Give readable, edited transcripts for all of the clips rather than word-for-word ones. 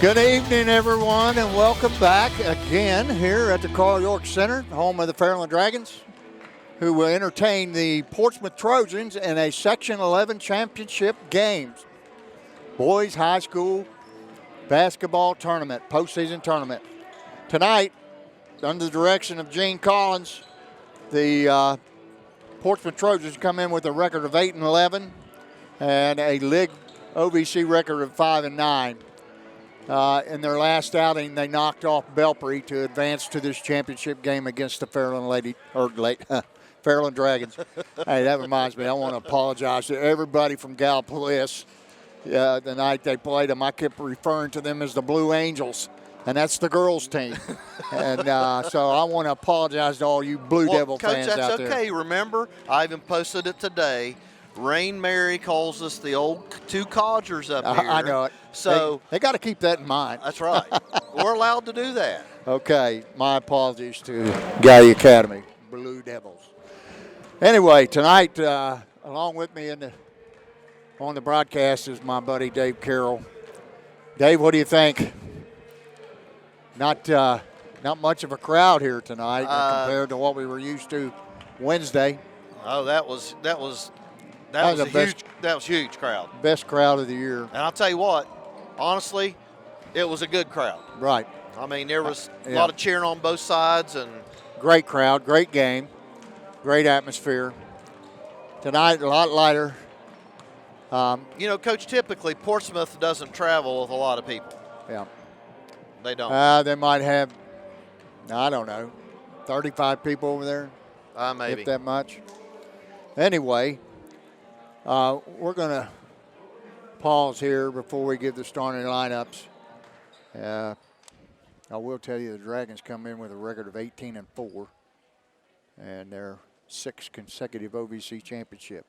Good evening, everyone, and welcome back again here at the Carl York Center, home of the Fairland Dragons, who will entertain the Portsmouth Trojans in a Section 11 championship games. Boys High School basketball tournament, postseason tournament. Tonight, under the direction of Gene Collins, the Portsmouth Trojans come in with a record of 8-11 and a league OVC record of 5-9. In their last outing, they knocked off Belpre to advance to this championship game against the Fairland Fairland Dragons. Hey, that reminds me, I want to apologize to everybody from Gallipolis. The night they played them, I kept referring to them as the Blue Angels, and that's the girls' team. And so I want to apologize to all you Blue Devil Coach, fans out there. Coach, that's okay. Remember, I even posted it today. Rain Mary calls us the old two codgers up here. I know it. So they got to keep that in mind. That's right. We're allowed to do that. Okay, my apologies to Galley Academy, Blue Devils. Anyway, tonight, along with me on the broadcast is my buddy Dave Carroll. Dave, what do you think? Not much of a crowd here tonight compared to what we were used to Wednesday. Oh, that was a huge crowd. Best crowd of the year. And I'll tell you what, honestly, it was a good crowd. Right. I mean, there was a lot of cheering on both sides. And great crowd, great game, great atmosphere. Tonight, a lot lighter. Coach, typically Portsmouth doesn't travel with a lot of people. Yeah. They don't. They might have, I don't know, 35 people over there. Maybe. If that much. Anyway, we're going to pause here before we give the starting lineups. I will tell you the Dragons come in with a record of 18-4, and their sixth consecutive OVC championship.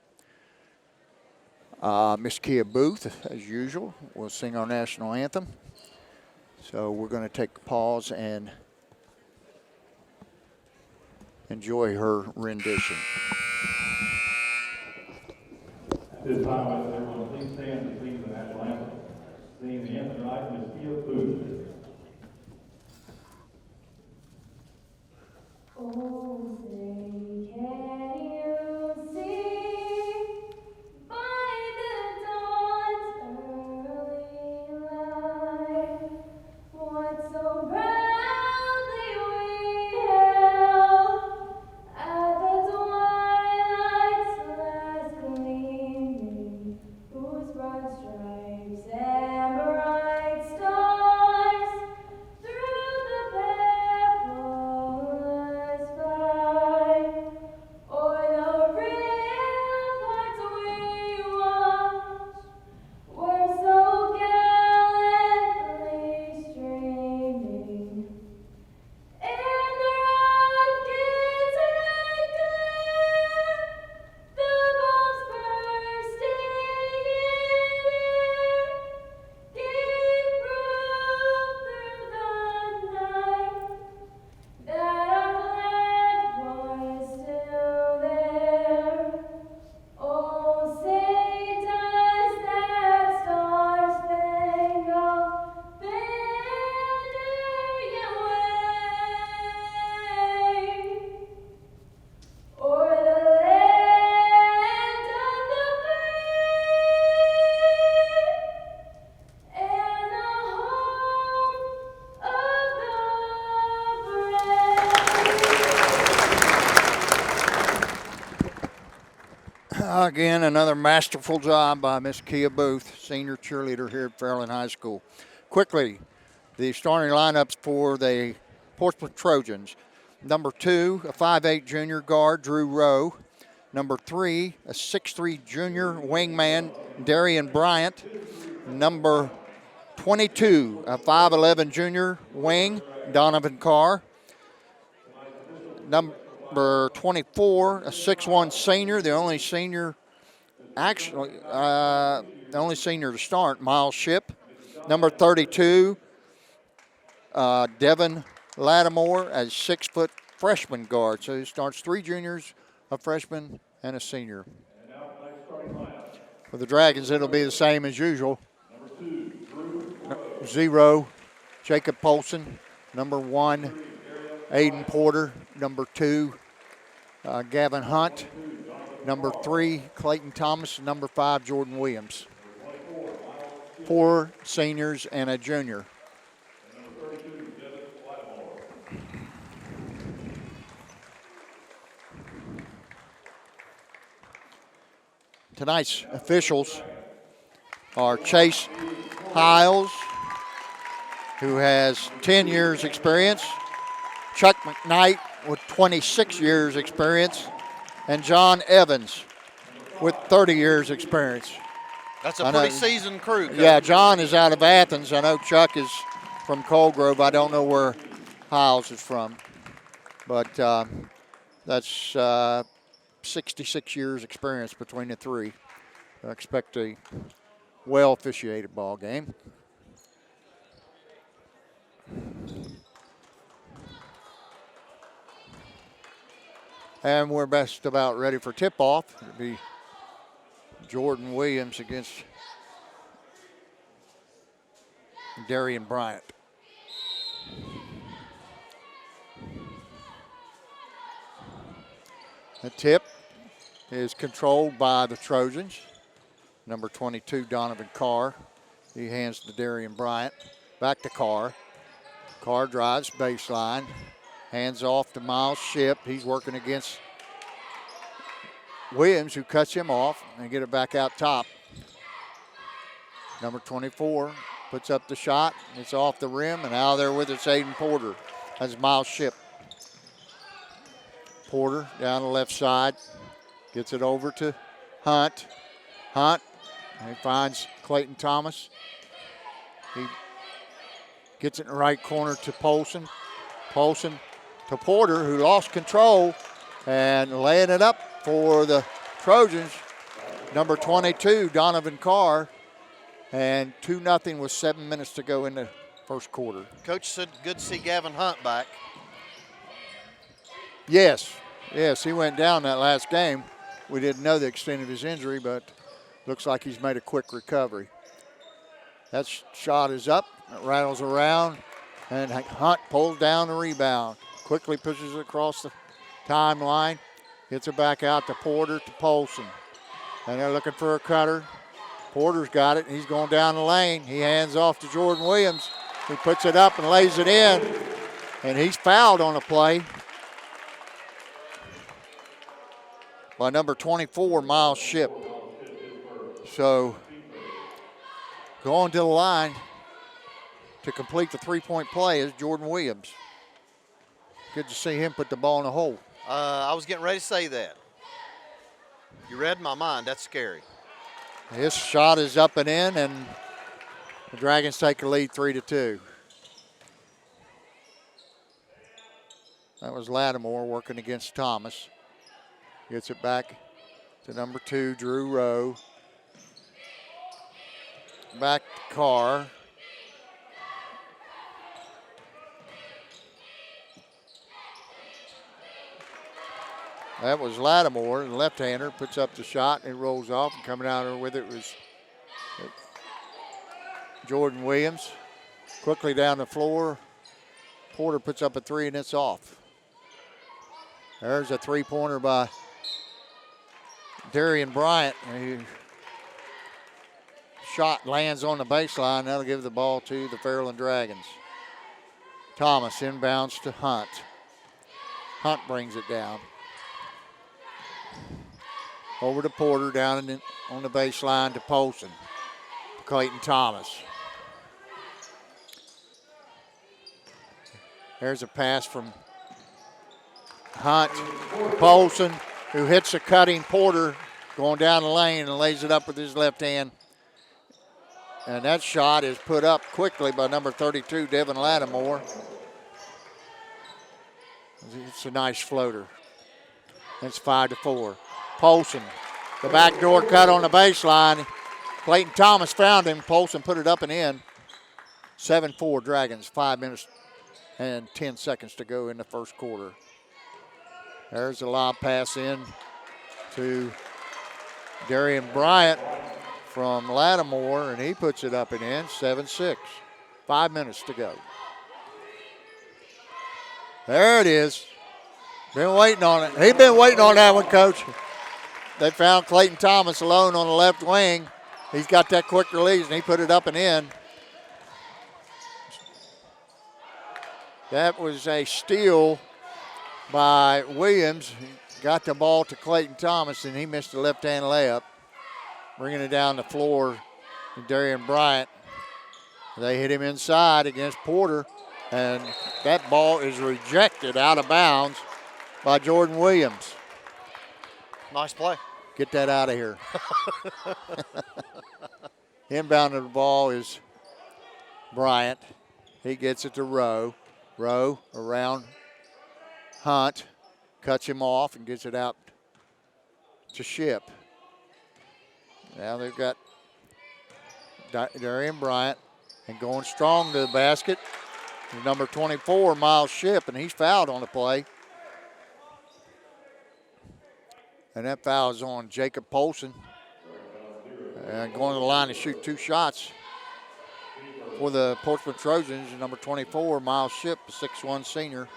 Miss Kia Booth, as usual, will sing our national anthem. So we're going to take a pause and enjoy her rendition. At this time, I ask everyone please stand to sing the national anthem. Singing the anthem tonight, Miss Kia Booth. Oh, say, can you see by the dawn's early light what so proudly we hailed at the twilight's last gleaming, whose broad stripes and bright stars through the perilous fight, o'er the ramparts we watched, were so gallantly streaming, and the rocket's red glare, the bombs bursting in air, gave proof through the night that our flag was still there. Oh, say does that star-spangled banner yet wave o'er the land of the brave and the home of the brave. Again, another masterful job by Miss Kia Booth, senior cheerleader here at Fairland High School. Quickly, the starting lineups for the Portsmouth Trojans. Number 2, a 5'8 junior guard, Drew Rowe. Number 3, a 6'3 junior wingman, Darian Bryant. Number 22, a 5'11 junior wing, Donovan Carr. Number 24, a 6'1 senior, the only senior to start, Miles Shipp. Number 32, Devon Lattimore as 6-foot freshman guard. So he starts 3 juniors, a freshman, and a senior. For the Dragons, it'll be the same as usual. 0, Jacob Polson. Number 1, Aiden Porter. Number 2, Gavin Hunt. Number 3, Clayton Thomas. Number 5, Jordan Williams. 4 seniors and a junior. Tonight's officials are Chase Hiles, who has 10 years experience, Chuck McKnight with 26 years experience, and John Evans with 30 years experience. That's a pretty seasoned crew, Coach. Yeah, John is out of Athens. I know Chuck is from Colegrove. I don't know where Hiles is from, but that's 66 years experience between the three. I expect a well officiated ball game. And we're best about ready for tip-off. It'll be Jordan Williams against Darian Bryant. The tip is controlled by the Trojans. Number 22, Donovan Carr. He hands to Darian Bryant. Back to Carr. Carr drives baseline. Hands off to Miles Shipp. He's working against Williams, who cuts him off, and get it back out top. Number 24 puts up the shot. It's off the rim, and out of there with it's Aiden Porter. That's Miles Shipp. Porter down the left side. Gets it over to Hunt. Hunt, he finds Clayton Thomas. He gets it in the right corner to Polson. Polson to Porter, who lost control, and laying it up for the Trojans. Number 22, Donovan Carr. And 2-0 with 7 minutes to go in the first quarter. Coach said good to see Gavin Hunt back. Yes, he went down that last game. We didn't know the extent of his injury, but looks like he's made a quick recovery. That shot is up, it rattles around, and Hunt pulls down the rebound. Quickly pushes it across the timeline, gets it back out to Porter to Polson. And they're looking for a cutter. Porter's got it, he's going down the lane. He hands off to Jordan Williams, who puts it up and lays it in, and he's fouled on the play by number 24, Miles Shipp. So going to the line to complete the three-point play is Jordan Williams. Good to see him put the ball in the hole. I was getting ready to say that. You read my mind. That's scary. His shot is up and in, and the Dragons take a lead 3-2. That was Lattimore working against Thomas. Gets it back to number 2, Drew Rowe. Back to Carr. That was Lattimore, the left-hander, puts up the shot and it rolls off, and coming out there with it was Jordan Williams. Quickly down the floor. Porter puts up a three and it's off. There's a three-pointer by Darian Bryant. Shot lands on the baseline. That'll give the ball to the Fairland Dragons. Thomas inbounds to Hunt. Hunt brings it down. Over to Porter, down on the baseline to Polson. Clayton Thomas. There's a pass from Hunt to Polson, who hits a cutting Porter going down the lane and lays it up with his left hand. And that shot is put up quickly by number 32, Devon Lattimore. It's a nice floater. It's 5-4. Polson, the backdoor cut on the baseline. Clayton Thomas found him. Polson put it up and in. 7-4 Dragons, 5 minutes and 10 seconds to go in the first quarter. There's a lob pass in to Darian Bryant from Lattimore, and he puts it up and in, 7-6. 5 minutes to go. There it is. Been waiting on it. He's been waiting on that one, Coach. They found Clayton Thomas alone on the left wing. He's got that quick release, and he put it up and in. That was a steal by Williams. He got the ball to Clayton Thomas, and he missed a left-hand layup. Bringing it down the floor to Darian Bryant. They hit him inside against Porter, and that ball is rejected out of bounds by Jordan Williams. Nice play. Get that out of here. Inbound of the ball is Bryant. He gets it to Rowe. Rowe around Hunt. Cuts him off and gets it out to Ship. Now they've got Darian Bryant and going strong to the basket. Number 24, Miles Ship, and he's fouled on the play. And that foul is on Jacob Polson. And going to the line to shoot 2 shots for the Portsmouth Trojans, number 24, Miles Ship, a 6'1 senior.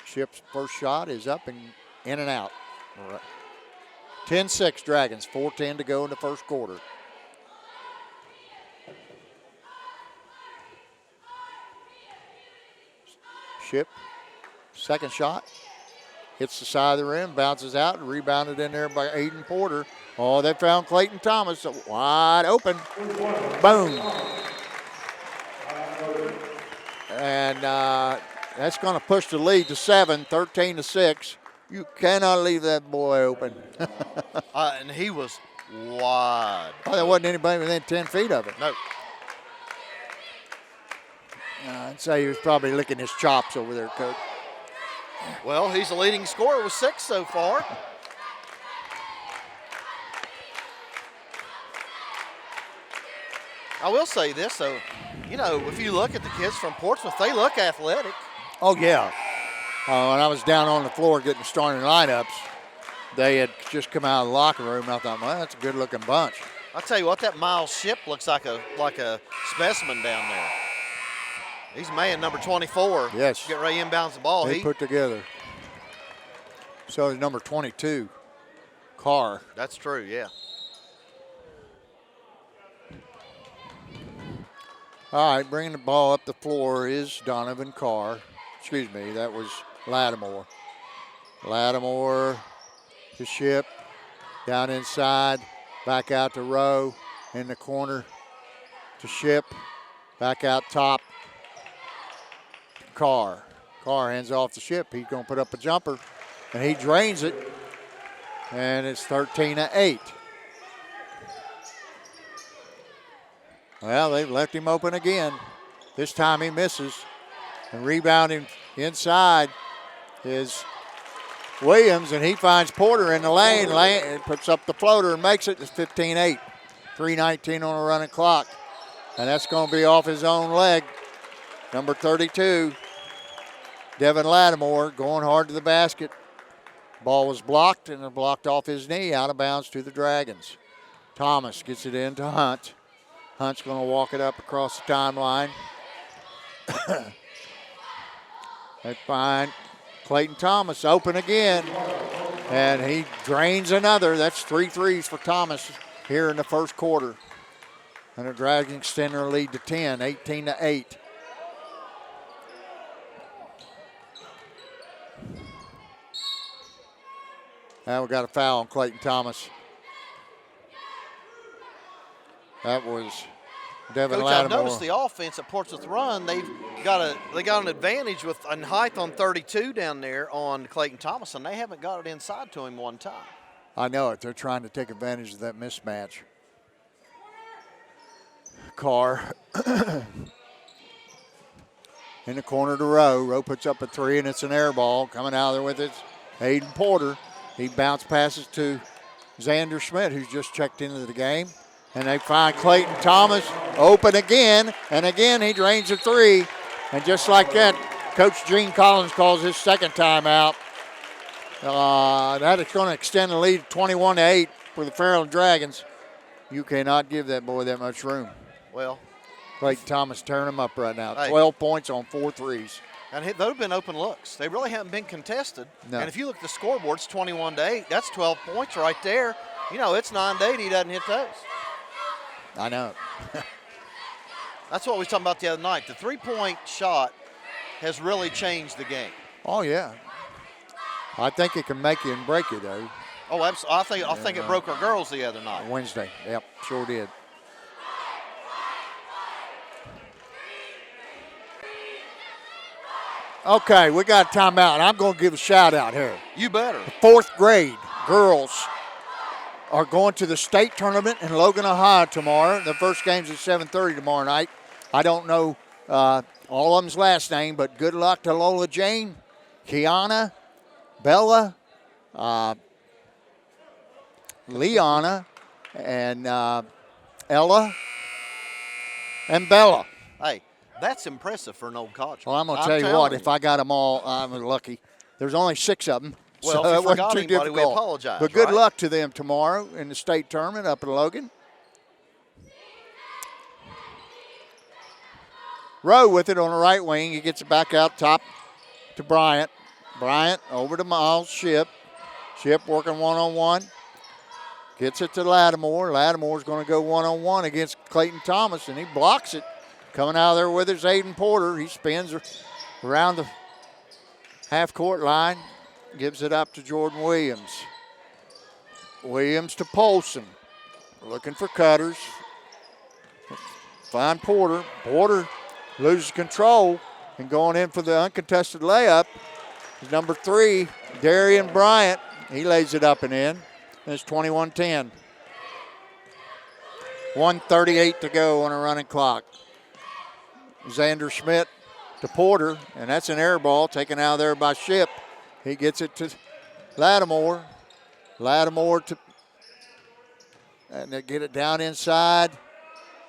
Ship's first shot is up and in and out. All right. 10-6 Dragons, 4:10 to go in the first quarter. Ship, second shot. Hits the side of the rim, bounces out, and rebounded in there by Aiden Porter. Oh, they found Clayton Thomas wide open. Boom. And that's going to push the lead to 7, 13-6. You cannot leave that boy open. And he was wide. Oh, there wasn't anybody within 10 feet of it. No. I'd say he was probably licking his chops over there, Coach. Well, he's the leading scorer with 6 so far. I will say this, though. You know, if you look at the kids from Portsmouth, they look athletic. Oh, yeah. When I was down on the floor getting starting lineups, they had just come out of the locker room, and I thought, well, that's a good-looking bunch. I'll tell you what, that Miles Ship looks like a specimen down there. He's man number 24. Yes. Get ready to inbounds the ball. He put together. So is number 22, Carr. That's true, yeah. All right, bringing the ball up the floor is Donovan Carr. Excuse me, that was Lattimore. Lattimore to Ship, down inside, back out to Rowe, in the corner to Ship, back out top. Carr hands off the Ship. He's going to put up a jumper, and he drains it, and it's 13-8. Well, they've left him open again. This time he misses, and rebounding inside is Williams, and he finds Porter in the lane and puts up the floater and makes it. It's 15-8, 3:19 on a running clock, and that's going to be off his own leg. Number 32, Devon Lattimore, going hard to the basket. Ball was blocked, and it blocked off his knee, out of bounds to the Dragons. Thomas gets it into Hunt. Hunt's going to walk it up across the timeline. They find Clayton Thomas open again, and he drains another. That's 3 threes for Thomas here in the first quarter. And the Dragons extend their lead to 10, 18-8. Now we got a foul on Clayton Thomas. That was Devon Coach, Lattimore. I've noticed the offense at Portsmouth run. They got an advantage with a height on 32 down there on Clayton Thomas, and they haven't got it inside to him one time. I know it. They're trying to take advantage of that mismatch. Carr in the corner to Rowe. Rowe puts up a 3, and it's an air ball. Coming out there with it, Aiden Porter. He bounce passes to Xander Schmidt, who's just checked into the game. And they find Clayton Thomas open again, and again he drains a 3. And just like that, Coach Gene Collins calls his second timeout. That is going to extend the lead 21-8 for the Fairland Dragons. You cannot give that boy that much room. Well, Clayton Thomas tearing them up right now. Hey. 12 points on 4 threes. and those have been open looks. They really haven't been contested. No. And if you look at the scoreboard, it's 21-8. That's 12 points right there. You know, it's 9-8. He doesn't hit those. I know. That's what we were talking about the other night. The three-point shot has really changed the game. Oh, yeah. I think it can make you and break you, though. Oh, absolutely. I think it broke our girls the other night. Wednesday. Yep, sure did. Okay, we got a timeout. I'm going to give a shout out here. You better. 4th grade girls are going to the state tournament in Logan, Ohio tomorrow. The first game's at 7:30 tomorrow night. I don't know all of them's last name, but good luck to Lola Jane, Kiana, Bella, Liana, and Ella, and Bella. Hey, that's impressive for an old college. Well, I'm going to tell you what, if I got them all, I'm lucky. There's only 6 of them. Well, so if you it wasn't forgot too anybody, we difficult. apologize, But good right? luck to them tomorrow in the state tournament up in Logan. Rowe with it on the right wing. He gets it back out top to Bryant. Bryant over to Miles Ship. Ship working one-on-one. Gets it to Lattimore. Lattimore's going to go one-on-one against Clayton Thomas, and he blocks it. Coming out of there with his Aiden Porter. He spins around the half-court line. Gives it up to Jordan Williams. Williams to Polson. Looking for cutters. Find Porter. Porter loses control and going in for the uncontested layup is number 3, Darian Bryant. He lays it up and in. And it's 21-10. 1:38 to go on a running clock. Xander Schmidt to Porter, and that's an air ball taken out of there by Ship. He gets it to Lattimore. Lattimore to, and they get it down inside.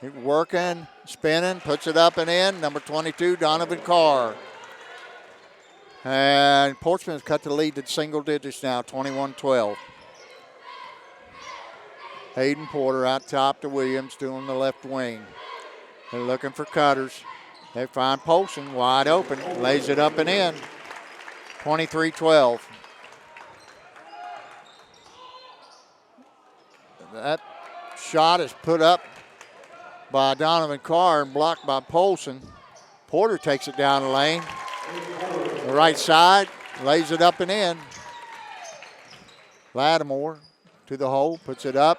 He's working, spinning, puts it up and in. Number 22, Donovan Carr. And Portsmouth cut the lead to single digits now, 21-12. Hayden Porter out top to Williams doing the left wing. They're looking for cutters. They find Polson wide open, lays it up and in. 23-12. That shot is put up by Donovan Carr and blocked by Polson. Porter takes it down the lane. The right side, lays it up and in. Lattimore to the hole, puts it up.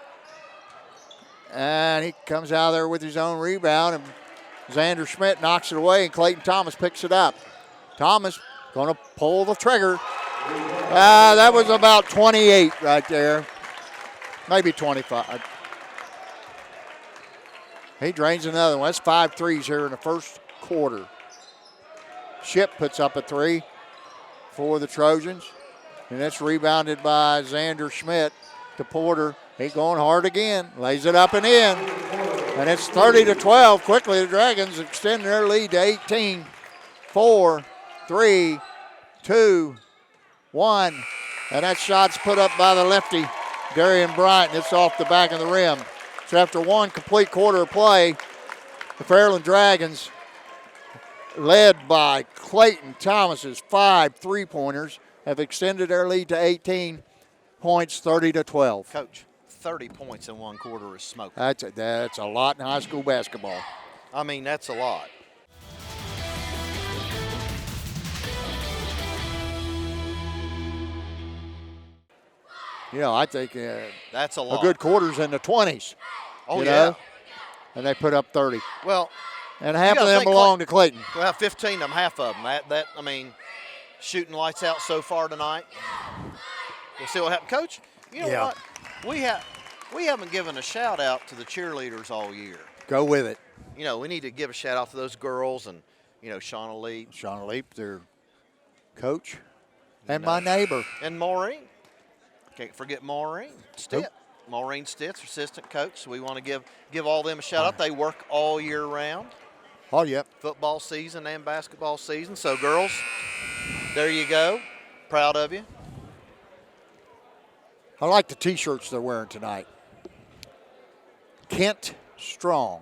And he comes out of there with his own rebound, and Xander Schmidt knocks it away, and Clayton Thomas picks it up. Thomas going to pull the trigger. That was about 28 right there. Maybe 25. He drains another one. That's 5 threes here in the first quarter. Ship puts up a 3 for the Trojans. And that's rebounded by Xander Schmidt to Porter. He's going hard again. Lays it up and in. And it's 30-12. Quickly, the Dragons extend their lead to 18. 4, 3, 2, 1. And that shot's put up by the lefty, Darian Bryant, and it's off the back of the rim. So after one complete quarter of play, the Fairland Dragons, led by Clayton Thomas's 5 3-pointers, have extended their lead to 18 points, 30-12. Coach, 30 points in one quarter is smoke. That's a lot in high school basketball. I mean, that's a lot. You know, I think That's a a lot. good quarter's in the 20s. Oh, you yeah. know? And they put up 30. Well, And half You of gotta them think belong to Clayton. well, 15 of them, half of them. I mean, shooting lights out so far tonight. We'll see what happens. Coach, you know Yeah. what? We haven't given a shout out to the cheerleaders all year. Go with it. You know, we need to give a shout out to those girls and, you know, Shauna Lee Shauna Leap, their coach, and my neighbor. and Maureen. Can't forget Maureen Stitt. Maureen Stitt's assistant coach. So we want to give all them a shout out. They work all year round, Oh, yep. football season and basketball season. So, girls, there you go. Proud of you. I like the T-shirts they're wearing tonight. Kent Strong.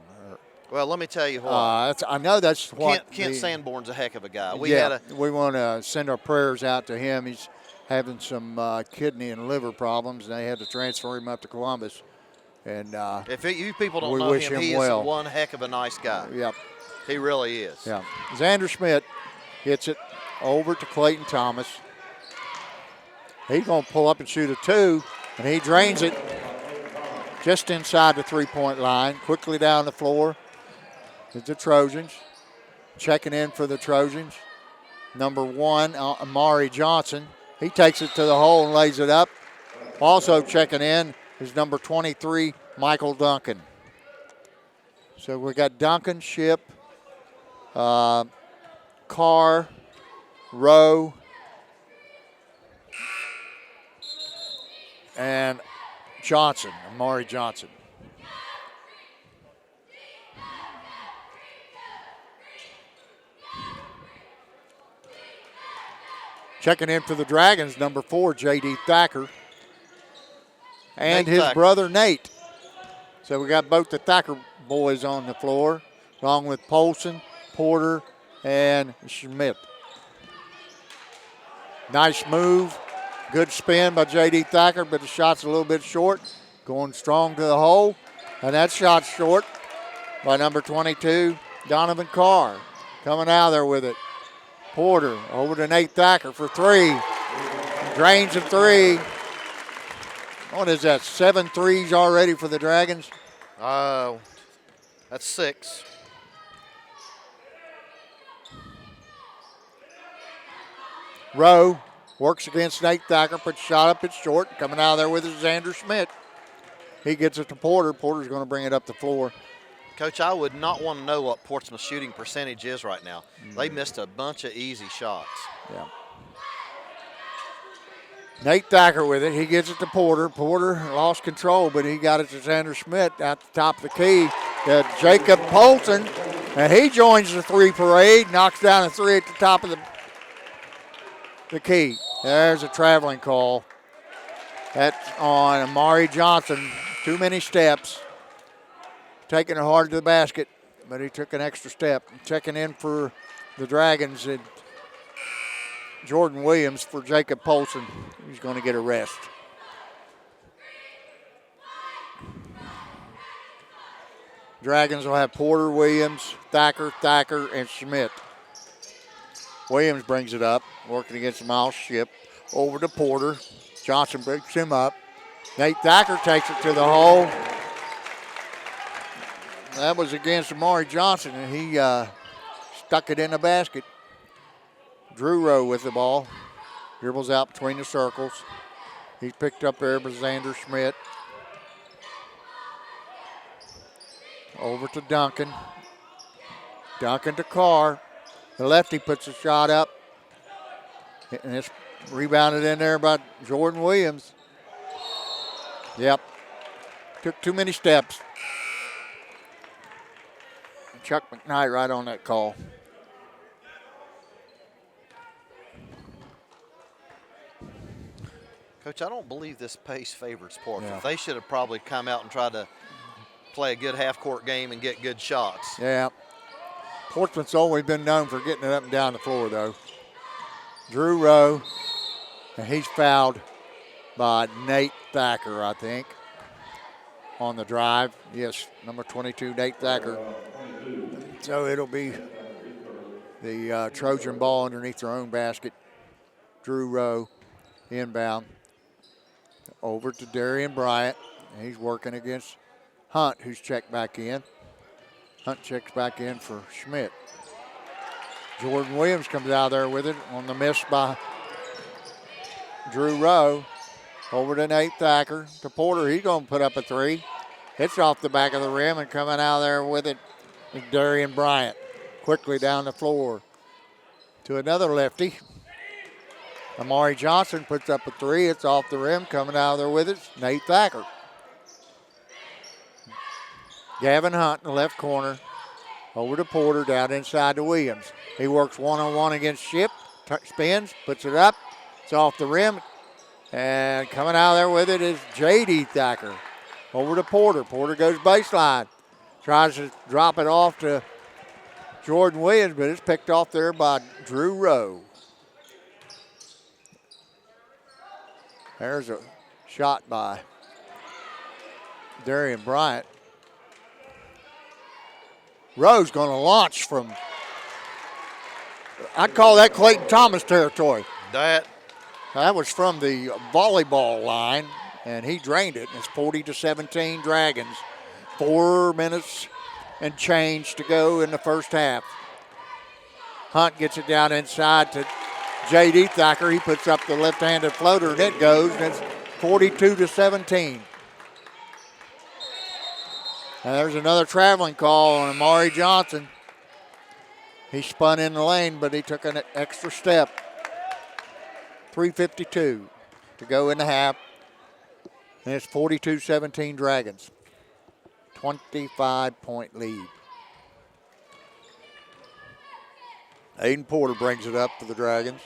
Well, let me tell you what. I know that's what Kent Sanborn's a heck of a guy. we want to send our prayers out to him. He's having some kidney and liver problems, and they had to transfer him up to Columbus. And if you people don't we know wish him, him he well. is one heck of a nice guy. Yep. He really is. Yeah. Xander Schmidt hits it over to Clayton Thomas. He's going to pull up and shoot a 2, and he drains it just inside the three-point line. Quickly down the floor is the Trojans. Checking in for the Trojans. Number 1, Amari Johnson. He takes it to the hole and lays it up. Also checking in is number 23, Michael Duncan. So we got Duncan, Ship, Carr, Rowe, and Johnson, Amari Johnson. Checking in for the Dragons, number 4, J.D. Thacker, and his brother Nate. So we got both the Thacker boys on the floor, along with Polson, Porter, and Schmidt. Nice move. Good spin by J.D. Thacker, but the shot's a little bit short. Going strong to the hole. And that shot's short by number 22, Donovan Carr. Coming out there with it. Porter over to Nate Thacker for 3. Drains a 3. What is that, 7 threes already for the Dragons? That's 6. Rowe works against Nate Thacker, puts shot up, it's short. Coming out of there with it is Xander Schmidt. He gets it to Porter. Porter's going to bring it up the floor. Coach, I would not want to know what Portsmouth's shooting percentage is right now. They missed a bunch of easy shots. Yeah. Nate Thacker with it. He gets it to Porter. Porter lost control, but he got it to Xander Schmidt at the top of the key. Jacob Polson, and he joins the 3 parade, knocks down a 3 at the top of the key. There's a traveling call. That's on Amari Johnson. Too many steps. Taking it hard to the basket, but he took an extra step. Checking in for the Dragons, and Jordan Williams for Jacob Polson. He's going to get a rest. Dragons will have Porter, Williams, Thacker, and Schmidt. Williams brings it up, working against Miles Ship. Over to Porter. Johnson breaks him up. Nate Thacker takes it to the hole. That was against Amari Johnson, and he stuck it in the basket. Drew Rowe with the ball. Dribbles out between the circles. He's picked up there by Xander Schmidt. Over to Duncan. Duncan to Carr. The lefty puts a shot up. And it's rebounded in there by Jordan Williams. Yep. Took too many steps. Chuck McKnight right on that call. Coach, I don't believe this pace favors Portsmouth. Yeah. They should have probably come out and tried to play a good half-court game and get good shots. Yeah. Portsmouth's always been known for getting it up and down the floor, though. Drew Rowe, and he's fouled by Nate Thacker, I think, on the drive. Yes, number 22, Nate Thacker. So it'll be the Trojan ball underneath their own basket. Drew Rowe, inbound. Over to Darian Bryant. He's working against Hunt, who's checked back in. Hunt checks back in for Schmidt. Jordan Williams comes out there with it on the miss by Drew Rowe. Over to Nate Thacker. To Porter, he's going to put up a 3. It's off the back of the rim, and coming out there with it is Darian Bryant. Quickly down the floor to another lefty. Amari Johnson puts up a 3. It's off the rim. Coming out there with it, Nate Thacker. Gavin Hunt in the left corner. Over to Porter, down inside to Williams. He works one-on-one against Ship. Spins, puts it up. It's off the rim. And coming out there with it is J.D. Thacker. Over to Porter. Porter goes baseline. Tries to drop it off to Jordan Williams, but it's picked off there by Drew Rowe. There's a shot by Darian Bryant. Rowe's going to launch from, I'd call that Clayton Thomas territory. That was from the volleyball line, and he drained it. It's 40-17 Dragons. 4 minutes and change to go in the first half. Hunt gets it down inside to J.D. Thacker. He puts up the left-handed floater, and it goes, and it's 42-17. And there's another traveling call on Amari Johnson. He spun in the lane, but he took an extra step. 3:52 to go in the half. And it's 42-17 Dragons. 25-point lead. Aiden Porter brings it up for the Dragons.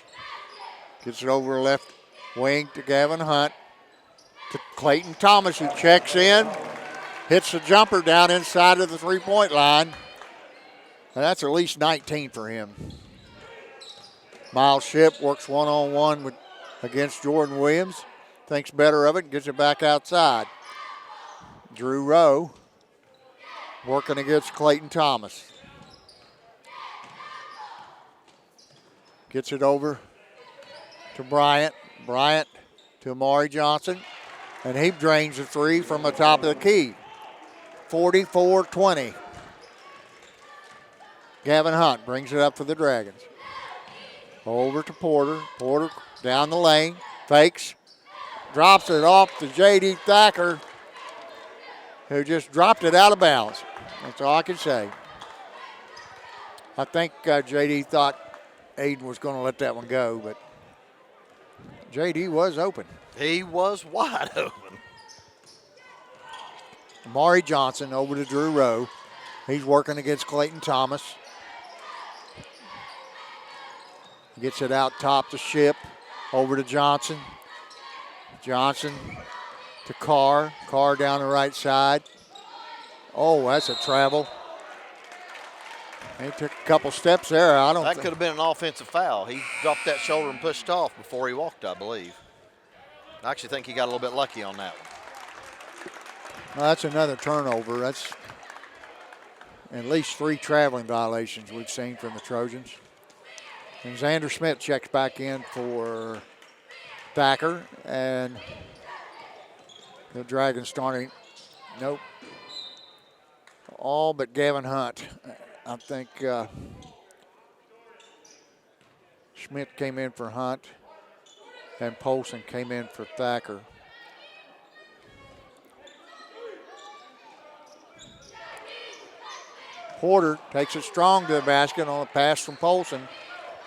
Gets it over the left wing to Gavin Hunt. To Clayton Thomas, who checks in. Hits the jumper down inside of the three-point line. And that's at least 19 for him. Miles Shipp works one-on-one against Jordan Williams. Thinks better of it and gets it back outside. Drew Rowe working against Clayton Thomas. Gets it over to Bryant. Bryant to Amari Johnson. And he drains the three from the top of the key. 44-20. Gavin Hunt brings it up for the Dragons. Over to Porter. Porter down the lane. Fakes. Drops it off to J.D. Thacker, who just dropped it out of bounds. That's all I can say. I think J.D. thought Aiden was going to let that one go, but J.D. was open. he was wide open. Amari Johnson over to Drew Rowe. He's working against Clayton Thomas. Gets it out top to Shipp. Over to Johnson. Johnson to Carr. Carr down the right side. Oh, that's a travel. He took a couple steps there. That could have been an offensive foul. He dropped that shoulder and pushed off before he walked, I believe. I actually think he got a little bit lucky on that one. Well, that's another turnover. That's at least 3 traveling violations we've seen from the Trojans. And Xander Smith checks back in for Thacker, and the Dragons starting. Nope. All but Gavin Hunt. I think Schmidt came in for Hunt, and Polson came in for Thacker. Porter takes it strong to the basket on a pass from Polson.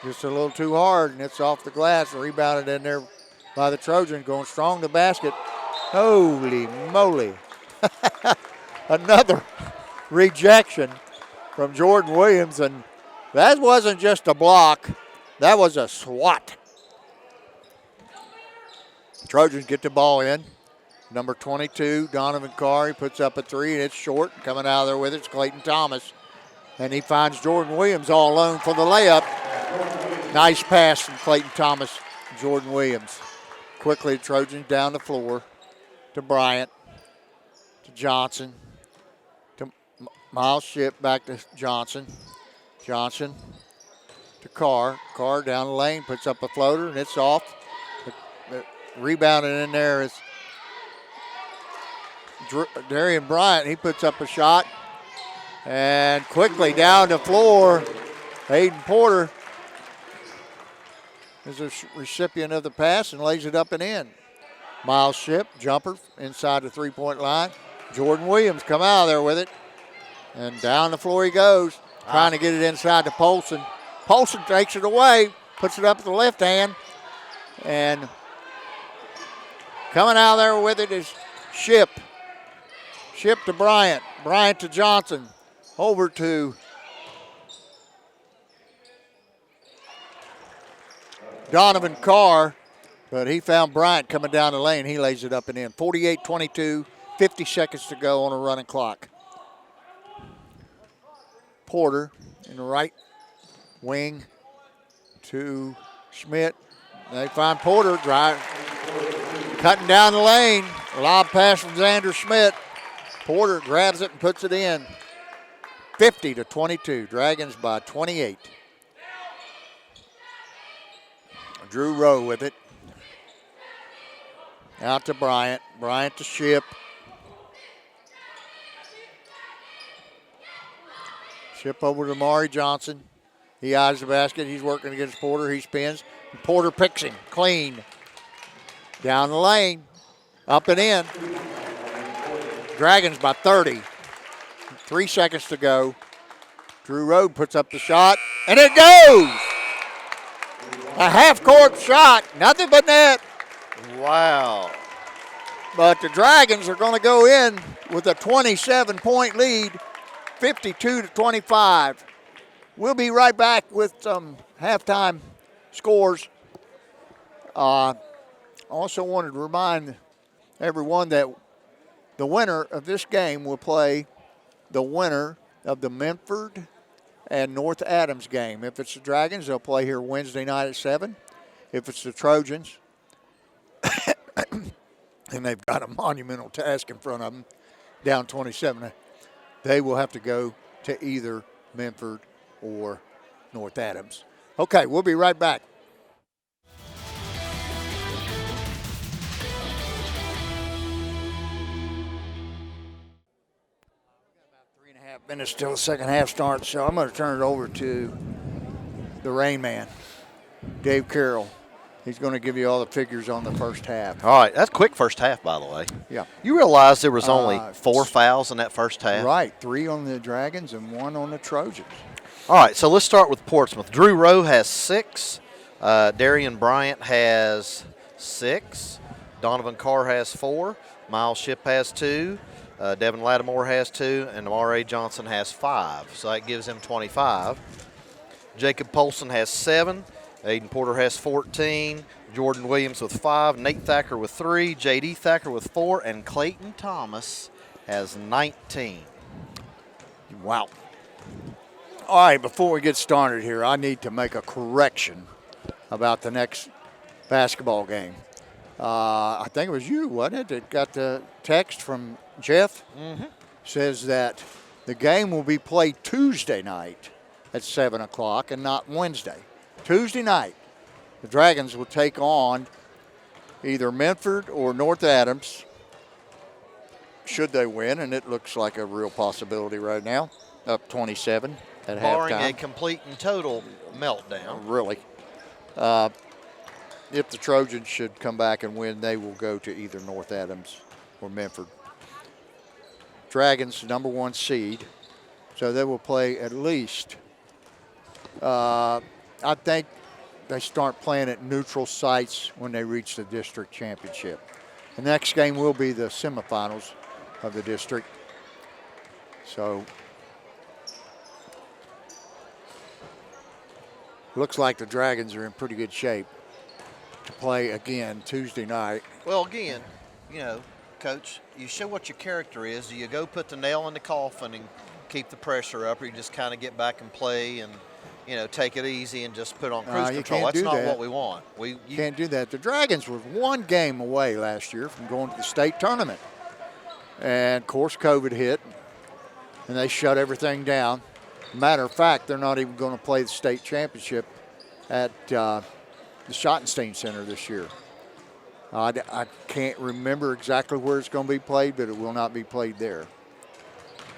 Just a little too hard, and it's off the glass. Rebounded in there by the Trojans, going strong to the basket. Holy moly. Another rejection from Jordan Williams, and that wasn't just a block. That was a swat. Trojans get the ball in. Number 22, Donovan Carr, he puts up a 3, and it's short. Coming out of there with it, it's Clayton Thomas. And he finds Jordan Williams all alone for the layup. Nice pass from Clayton Thomas, Jordan Williams. Quickly, Trojans down the floor to Bryant, to Johnson, to Miles Shipp, back to Johnson. Johnson to Carr. Carr down the lane, puts up a floater, and it's off. Rebounded in there is Darian Bryant. He puts up a shot. And quickly down the floor, Aiden Porter is a recipient of the pass and lays it up and in. Miles Shipp, jumper inside the three-point line. Jordan Williams come out of there with it. And down the floor he goes, trying to get it inside to Polson. Polson takes it away, puts it up with the left hand. And coming out of there with it is Shipp. Shipp to Bryant. Bryant to Johnson. Over to Donovan Carr, but he found Bryant coming down the lane. He lays it up and in. 48-22, 50 seconds to go on a running clock. Porter in the right wing to Schmidt. They find Porter cutting down the lane. Lob pass from Xander Schmidt. Porter grabs it and puts it in. 50-22. Dragons by 28. Drew Rowe with it. Out to Bryant. Bryant to Ship. Ship over to Maury Johnson. He eyes the basket. He's working against Porter. He spins. And Porter picks him clean. Down the lane. Up and in. Dragons by 30. 3 seconds to go. Drew Rowe puts up the shot. And it goes! A half-court shot. Nothing but net. Wow. But the Dragons are going to go in with a 27-point lead. 52-25. We'll be right back with some halftime scores. Also wanted to remind everyone that the winner of this game will play the winner of the Memphis and North Adams game. If it's the Dragons, they'll play here Wednesday night at 7. If it's the Trojans, and they've got a monumental task in front of them, down 27, they will have to go to either Memphis or North Adams. Okay, we'll be right back. 3.5 minutes till the second half starts, so I'm going to turn it over to the Rain Man, Dave Carroll. He's going to give you all the figures on the first half. All right, that's quick first half, by the way. Yeah. You realize there was only 4 fouls in that first half? Right, 3 on the Dragons and 1 on the Trojans. All right, so let's start with Portsmouth. Drew Rowe has 6. Darian Bryant has 6. Donovan Carr has 4. Miles Ship has 2. Devon Lattimore has 2. And R.A. Johnson has 5. So that gives him 25. Jacob Polson has 7. Aiden Porter has 14. Jordan Williams with 5. Nate Thacker with 3. J.D. Thacker with 4. And Clayton Thomas has 19. Wow. All right, before we get started here, I need to make a correction about the next basketball game. I think it was you, wasn't it, that got the text from Jeff? Mm-hmm. Says that the game will be played Tuesday night at 7 o'clock and not Wednesday. Tuesday night, the Dragons will take on either Memphis or North Adams, should they win, and it looks like a real possibility right now, up 27 at Barring halftime. a complete and total meltdown. Really. If the Trojans should come back and win, they will go to either North Adams or Memphis. Dragons, number 1 seed, so they will play at least, I think they start playing at neutral sites when they reach the district championship. The next game will be the semifinals of the district. So looks like the Dragons are in pretty good shape to play again Tuesday night. Well, again, you know, Coach, you show what your character is. Do you go put the nail in the coffin and keep the pressure up, or you just kind of get back and play and, you know, take it easy and just put on cruise control? That's not what we want. You can't do that. The Dragons were 1 game away last year from going to the state tournament. And, of course, COVID hit, and they shut everything down. Matter of fact, they're not even going to play the state championship at the Schottenstein Center this year. I can't remember exactly where it's going to be played, but it will not be played there.